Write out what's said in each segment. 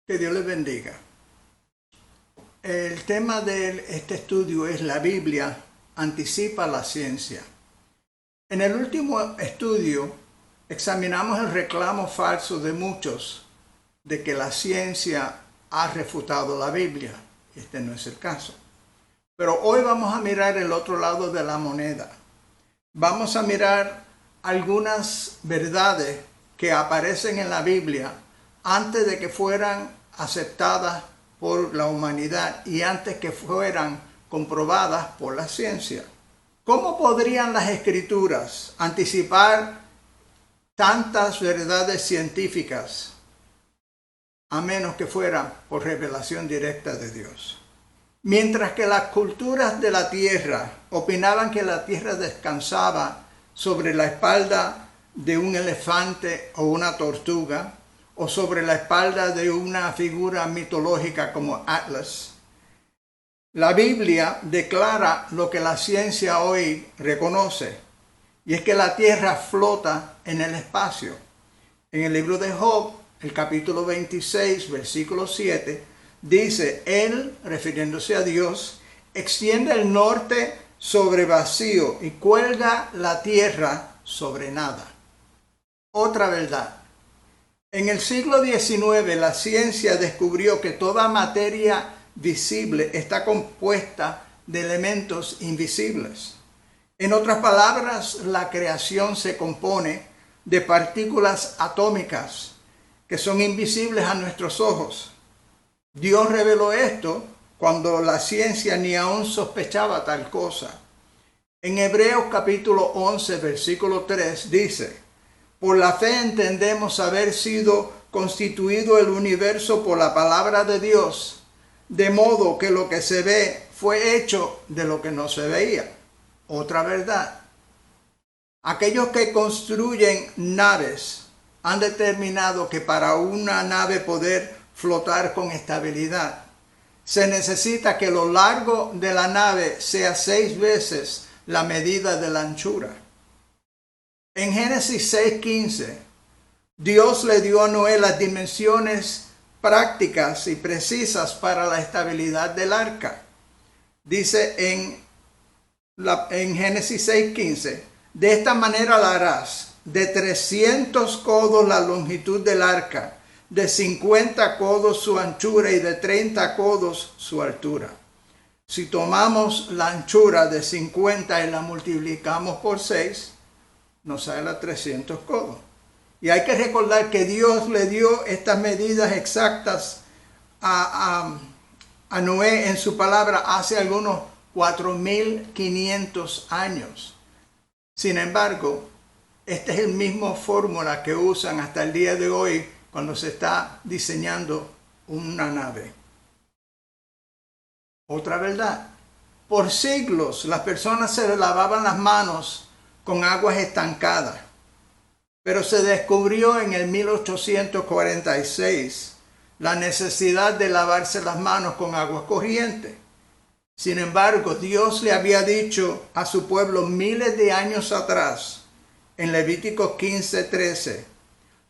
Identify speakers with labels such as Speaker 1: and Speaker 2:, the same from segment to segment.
Speaker 1: Que Dios les bendiga. El tema de este estudio es la Biblia anticipa la ciencia. En el último estudio examinamos el reclamo falso de muchos de que la ciencia ha refutado la Biblia. Este no es el caso. Pero hoy vamos a mirar el otro lado de la moneda. Vamos a mirar algunas verdades que aparecen en la Biblia antes de que fueran aceptadas por la humanidad y antes que fueran comprobadas por la ciencia. ¿Cómo podrían las escrituras anticipar tantas verdades científicas a menos que fuera por revelación directa de Dios? Mientras que las culturas de la tierra opinaban que la tierra descansaba sobre la espalda de un elefante o una tortuga, o sobre la espalda de una figura mitológica como Atlas, la Biblia declara lo que la ciencia hoy reconoce, y es que la tierra flota en el espacio. En el libro de Job, el capítulo 26, versículo 7, dice, Él, refiriéndose a Dios, extiende el norte sobre vacío y cuelga la tierra sobre nada. Otra verdad. En el siglo XIX la ciencia descubrió que toda materia visible está compuesta de elementos invisibles. En otras palabras, la creación se compone de partículas atómicas que son invisibles a nuestros ojos. Dios reveló esto cuando la ciencia ni aún sospechaba tal cosa. En Hebreos capítulo 11, versículo 3 dice, por la fe entendemos haber sido constituido el universo por la palabra de Dios, de modo que lo que se ve fue hecho de lo que no se veía. Otra verdad. Aquellos que construyen naves han determinado que para una nave poder flotar con estabilidad, se necesita que lo largo de la nave sea 6 veces la medida de la anchura. En Génesis 6:15, Dios le dio a Noé las dimensiones prácticas y precisas para la estabilidad del arca. Dice en Génesis 6:15, de esta manera la harás, de 300 codos la longitud del arca, de 50 codos su anchura y de 30 codos su altura. Si tomamos la anchura de 50 y la multiplicamos por 6, nos sale a 300 codos. Y hay que recordar que Dios le dio estas medidas exactas a Noé en su palabra hace algunos 4.500 años. Sin embargo, esta es el mismo fórmula que usan hasta el día de hoy cuando se está diseñando una nave. Otra verdad. Por siglos las personas se lavaban las manos con aguas estancadas, pero se descubrió en el 1846 la necesidad de lavarse las manos con agua corriente. Sin embargo, Dios le había dicho a su pueblo miles de años atrás, en Levítico 15:13,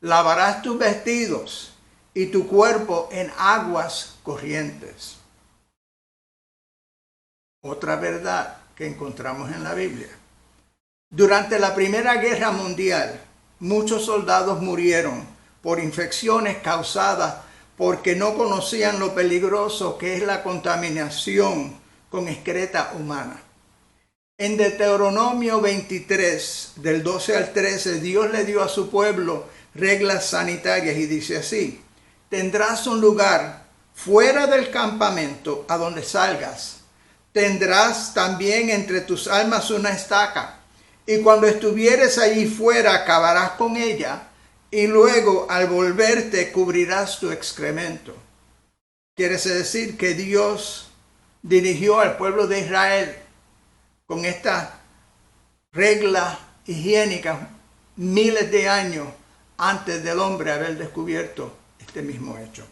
Speaker 1: lavarás tus vestidos y tu cuerpo en aguas corrientes. Otra verdad que encontramos en la Biblia. Durante la Primera Guerra Mundial, muchos soldados murieron por infecciones causadas porque no conocían lo peligroso que es la contaminación con excreta humana. En Deuteronomio 23, del 12 al 13, Dios le dio a su pueblo reglas sanitarias y dice así, tendrás un lugar fuera del campamento a donde salgas. Tendrás también entre tus almas una estaca. Y cuando estuvieres allí fuera, acabarás con ella, y luego al volverte cubrirás tu excremento. Quiere decir que Dios dirigió al pueblo de Israel con estas reglas higiénicas miles de años antes del hombre haber descubierto este mismo hecho.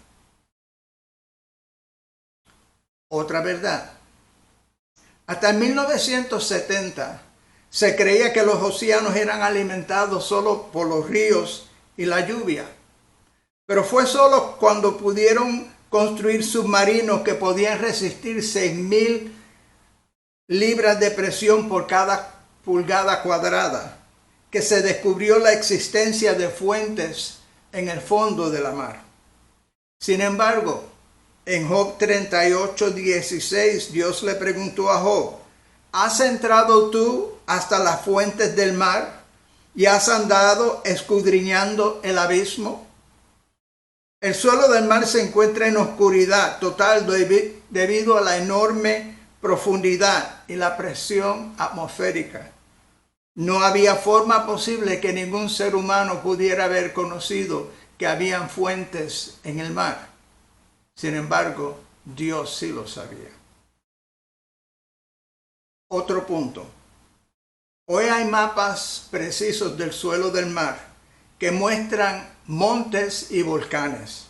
Speaker 1: Otra verdad. Hasta en 1970, se creía que los océanos eran alimentados solo por los ríos y la lluvia. Pero fue solo cuando pudieron construir submarinos que podían resistir 6.000 libras de presión por cada pulgada cuadrada que se descubrió la existencia de fuentes en el fondo de la mar. Sin embargo, en Job 38:16, Dios le preguntó a Job: ¿has entrado tú hasta las fuentes del mar y has andado escudriñando el abismo? El suelo del mar se encuentra en oscuridad total debido a la enorme profundidad y la presión atmosférica. No había forma posible que ningún ser humano pudiera haber conocido que habían fuentes en el mar. Sin embargo, Dios sí lo sabía. Otro punto. Hoy hay mapas precisos del suelo del mar que muestran montes y volcanes.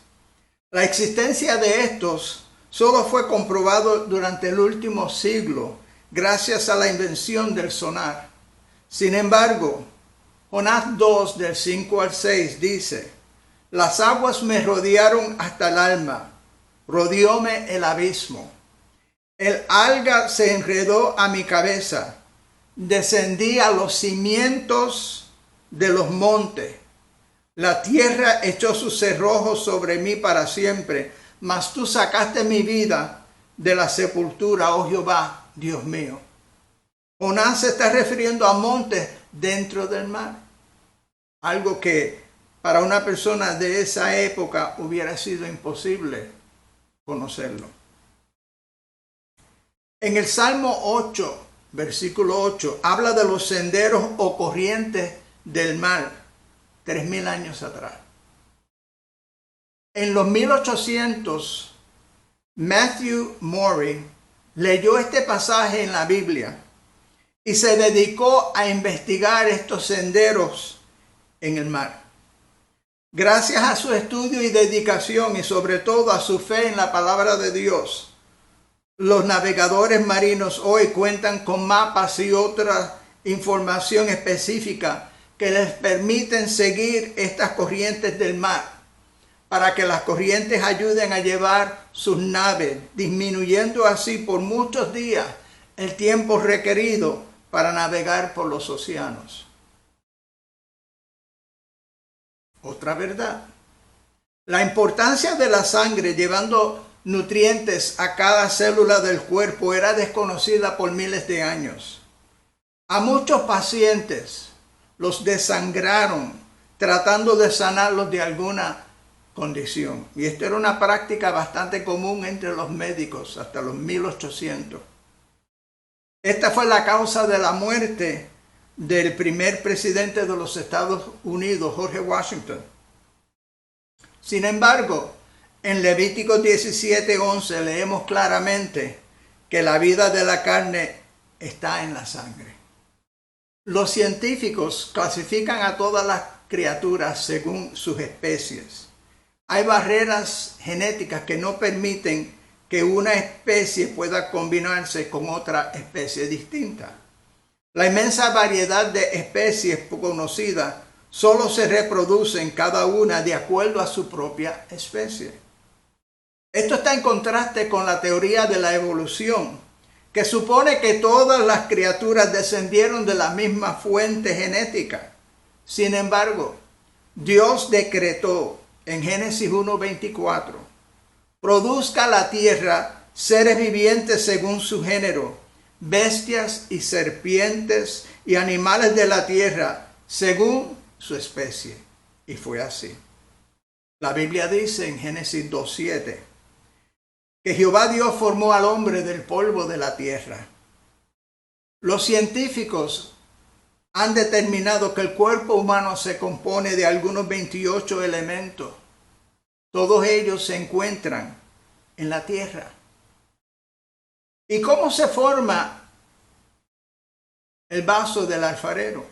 Speaker 1: La existencia de estos solo fue comprobado durante el último siglo gracias a la invención del sonar. Sin embargo, Jonás 2 del 5 al 6 dice: las aguas me rodearon hasta el alma, rodeóme el abismo. El alga se enredó a mi cabeza, descendí a los cimientos de los montes. La tierra echó sus cerrojos sobre mí para siempre, mas tú sacaste mi vida de la sepultura, oh Jehová, Dios mío. Jonás se está refiriendo a montes dentro del mar, algo que para una persona de esa época hubiera sido imposible conocerlo. En el Salmo 8, versículo 8, habla de los senderos o corrientes del mar 3.000 años atrás. En los 1800, Matthew Maury leyó este pasaje en la Biblia y se dedicó a investigar estos senderos en el mar. Gracias a su estudio y dedicación y sobre todo a su fe en la palabra de Dios, los navegadores marinos hoy cuentan con mapas y otra información específica que les permiten seguir estas corrientes del mar, para que las corrientes ayuden a llevar sus naves, disminuyendo así por muchos días el tiempo requerido para navegar por los océanos. Otra verdad: la importancia de la sangre llevando nutrientes a cada célula del cuerpo era desconocida por miles de años. A muchos pacientes los desangraron tratando de sanarlos de alguna condición. Y esto era una práctica bastante común entre los médicos hasta los 1800. Esta fue la causa de la muerte del primer presidente de los Estados Unidos, George Washington. Sin embargo, en Levítico 17:11 leemos claramente que la vida de la carne está en la sangre. Los científicos clasifican a todas las criaturas según sus especies. Hay barreras genéticas que no permiten que una especie pueda combinarse con otra especie distinta. La inmensa variedad de especies conocidas solo se reproducen cada una de acuerdo a su propia especie. Esto está en contraste con la teoría de la evolución, que supone que todas las criaturas descendieron de la misma fuente genética. Sin embargo, Dios decretó en Génesis 1:24: produzca la tierra seres vivientes según su género, bestias y serpientes y animales de la tierra según su especie. Y fue así. La Biblia dice en Génesis 2:7 que Jehová Dios formó al hombre del polvo de la tierra. Los científicos han determinado que el cuerpo humano se compone de algunos 28 elementos. Todos ellos se encuentran en la tierra. ¿Y cómo se forma el vaso del alfarero?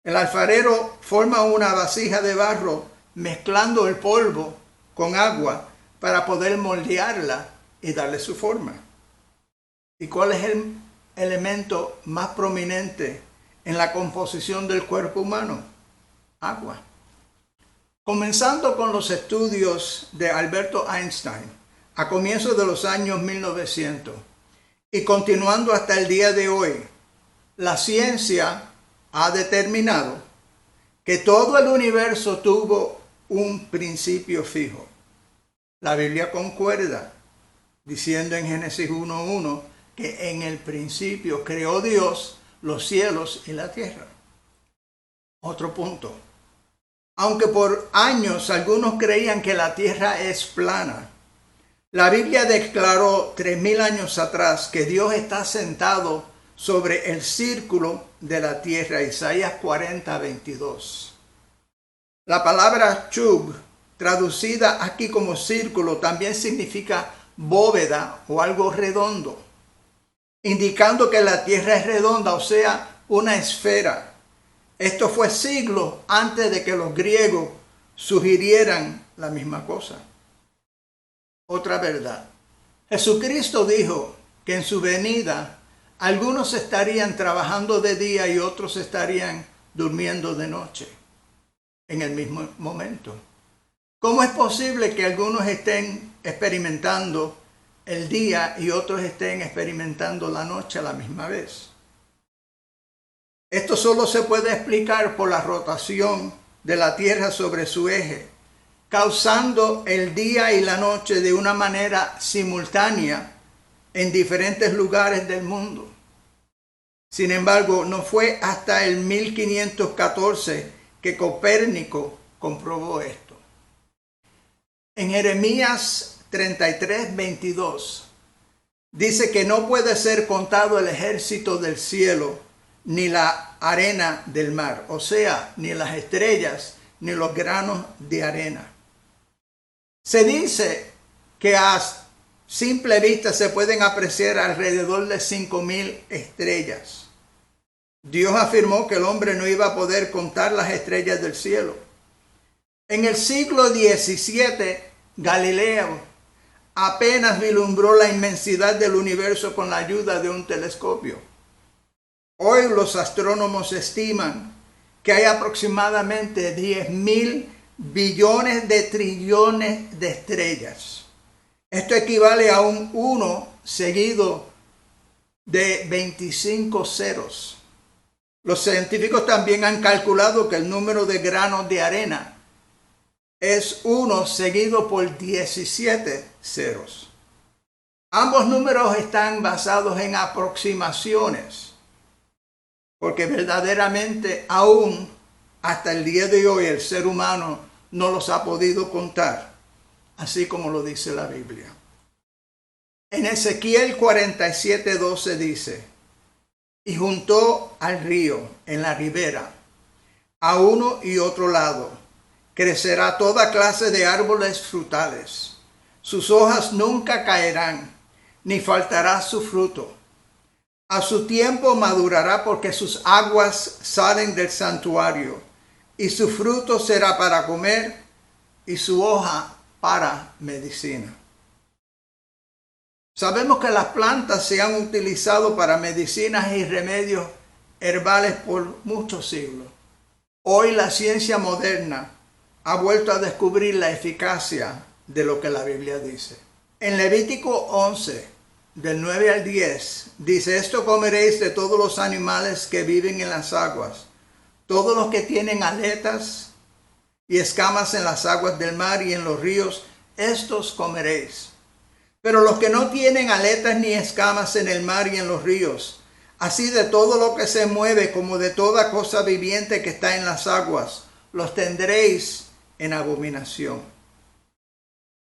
Speaker 1: El alfarero forma una vasija de barro mezclando el polvo con agua para poder moldearla y darle su forma. ¿Y cuál es el elemento más prominente en la composición del cuerpo humano? Agua. Comenzando con los estudios de Alberto Einstein a comienzos de los años 1900 y continuando hasta el día de hoy, la ciencia ha determinado que todo el universo tuvo un principio fijo. La Biblia concuerda diciendo en Génesis 1:1 que en el principio creó Dios los cielos y la tierra. Otro punto. Aunque por años algunos creían que la tierra es plana, la Biblia declaró 3000 años atrás que Dios está sentado sobre el círculo de la tierra, Isaías 40:22. La palabra chub, traducida aquí como círculo, también significa bóveda o algo redondo, indicando que la tierra es redonda, o sea, una esfera. Esto fue siglos antes de que los griegos sugirieran la misma cosa. Otra verdad. Jesucristo dijo que en su venida algunos estarían trabajando de día y otros estarían durmiendo de noche en el mismo momento. ¿Cómo es posible que algunos estén experimentando el día y otros estén experimentando la noche a la misma vez? Esto solo se puede explicar por la rotación de la Tierra sobre su eje, causando el día y la noche de una manera simultánea en diferentes lugares del mundo. Sin embargo, no fue hasta el 1514 que Copérnico comprobó esto. En Jeremías 33:22 dice que no puede ser contado el ejército del cielo ni la arena del mar, o sea, ni las estrellas ni los granos de arena. Se dice que a simple vista se pueden apreciar alrededor de 5000 estrellas. Dios afirmó que el hombre no iba a poder contar las estrellas del cielo. En el siglo XVII, Galileo apenas vislumbró la inmensidad del universo con la ayuda de un telescopio. Hoy los astrónomos estiman que hay aproximadamente 10.000 billones de trillones de estrellas. Esto equivale a un 1 seguido de 25 ceros. Los científicos también han calculado que el número de granos de arena es 1 seguido por 17 ceros. Ambos números están basados en aproximaciones, porque verdaderamente aún hasta el día de hoy el ser humano no los ha podido contar, así como lo dice la Biblia. En Ezequiel 47:12 dice: y juntó al río en la ribera, a uno y otro lado, crecerá toda clase de árboles frutales. Sus hojas nunca caerán, ni faltará su fruto. A su tiempo madurará, porque sus aguas salen del santuario, y su fruto será para comer, y su hoja para medicina. Sabemos que las plantas se han utilizado para medicinas y remedios herbales por muchos siglos. Hoy la ciencia moderna ha vuelto a descubrir la eficacia de lo que la Biblia dice. En Levítico 11, del 9 al 10, dice: esto comeréis de todos los animales que viven en las aguas, todos los que tienen aletas y escamas en las aguas del mar y en los ríos, estos comeréis. Pero los que no tienen aletas ni escamas en el mar y en los ríos, así de todo lo que se mueve como de toda cosa viviente que está en las aguas, los tendréis en abominación.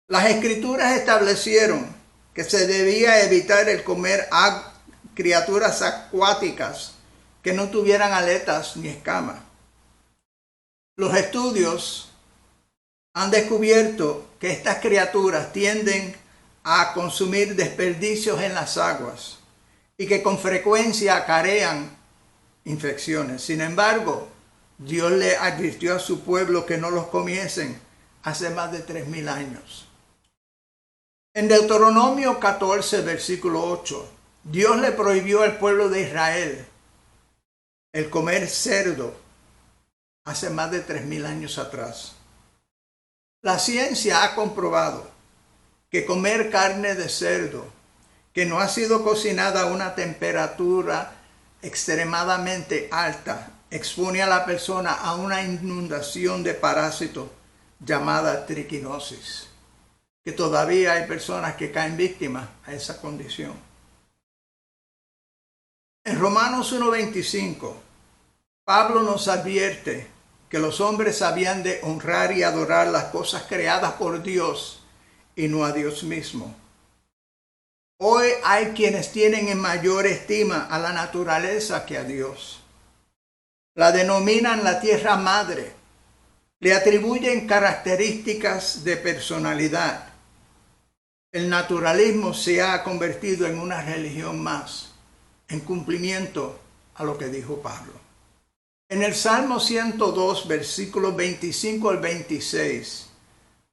Speaker 1: Las Escrituras establecieron que se debía evitar el comer criaturas acuáticas que no tuvieran aletas ni escamas. Los estudios han descubierto que estas criaturas tienden a consumir desperdicios en las aguas y que con frecuencia acarrean infecciones. Sin embargo, Dios le advirtió a su pueblo que no los comiesen hace más de 3000 años. En Deuteronomio 14, versículo 8, Dios le prohibió al pueblo de Israel el comer cerdo hace más de 3000 años atrás. La ciencia ha comprobado que comer carne de cerdo que no ha sido cocinada a una temperatura extremadamente alta expone a la persona a una inundación de parásitos llamada triquinosis, que todavía hay personas que caen víctimas a esa condición. En Romanos 1:25, Pablo nos advierte que los hombres habían de honrar y adorar las cosas creadas por Dios y no a Dios mismo. Hoy hay quienes tienen en mayor estima a la naturaleza que a Dios. La denominan la tierra madre, le atribuyen características de personalidad. El naturalismo se ha convertido en una religión más, en cumplimiento a lo que dijo Pablo. En el Salmo 102, versículos 25 al 26,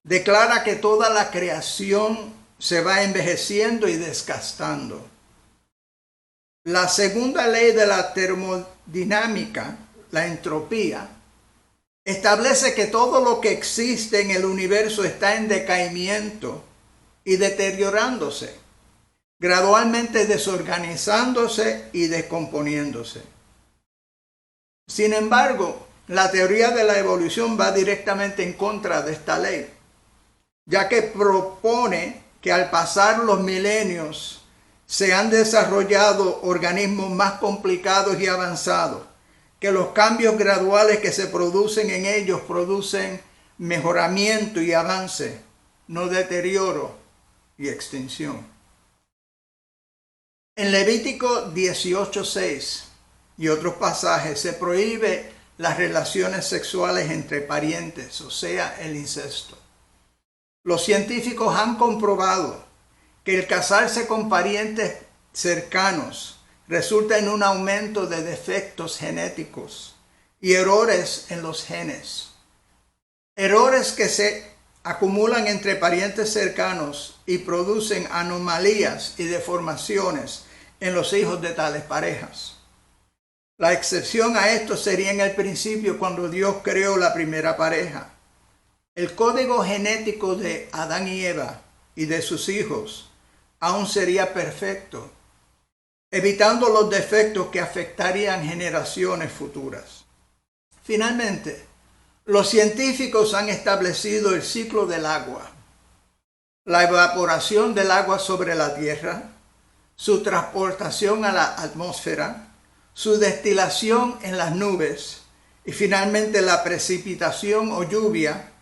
Speaker 1: declara que toda la creación se va envejeciendo y desgastando. La segunda ley de la termodinámica, la entropía, establece que todo lo que existe en el universo está en decaimiento y deteriorándose, gradualmente desorganizándose y descomponiéndose. Sin embargo, la teoría de la evolución va directamente en contra de esta ley, ya que propone que al pasar los milenios se han desarrollado organismos más complicados y avanzados, que los cambios graduales que se producen en ellos producen mejoramiento y avance, no deterioro y extinción. En Levítico 18:6 y otros pasajes se prohíbe las relaciones sexuales entre parientes, o sea, el incesto. Los científicos han comprobado que el casarse con parientes cercanos resulta en un aumento de defectos genéticos y errores en los genes. Errores que se acumulan entre parientes cercanos y producen anomalías y deformaciones en los hijos de tales parejas. La excepción a esto sería en el principio cuando Dios creó la primera pareja. El código genético de Adán y Eva y de sus hijos aún sería perfecto, evitando los defectos que afectarían generaciones futuras. Finalmente, los científicos han establecido el ciclo del agua, la evaporación del agua sobre la tierra, su transportación a la atmósfera, su destilación en las nubes y finalmente la precipitación o lluvia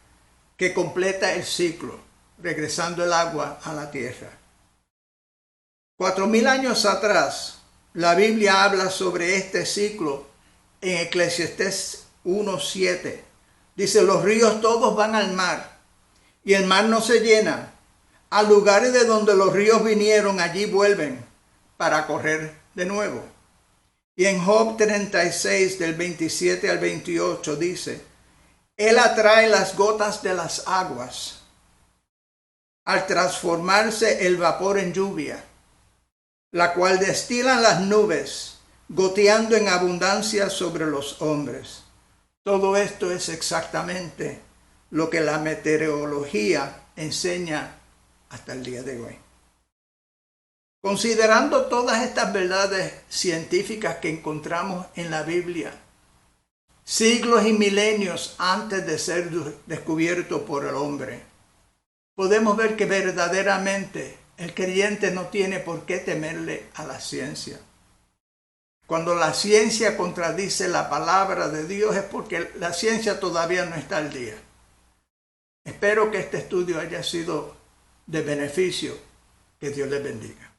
Speaker 1: que completa el ciclo, regresando el agua a la tierra. 4000 años atrás, la Biblia habla sobre este ciclo en Eclesiastés 1:7. Dice, los ríos todos van al mar, y el mar no se llena. A lugares de donde los ríos vinieron, allí vuelven para correr de nuevo. Y en Job 36, del 27 al 28, dice, Él atrae las gotas de las aguas al transformarse el vapor en lluvia, la cual destilan las nubes, goteando en abundancia sobre los hombres. Todo esto es exactamente lo que la meteorología enseña hasta el día de hoy. Considerando todas estas verdades científicas que encontramos en la Biblia, siglos y milenios antes de ser descubierto por el hombre, podemos ver que verdaderamente el creyente no tiene por qué temerle a la ciencia. Cuando la ciencia contradice la palabra de Dios es porque la ciencia todavía no está al día. Espero que este estudio haya sido de beneficio. Que Dios les bendiga.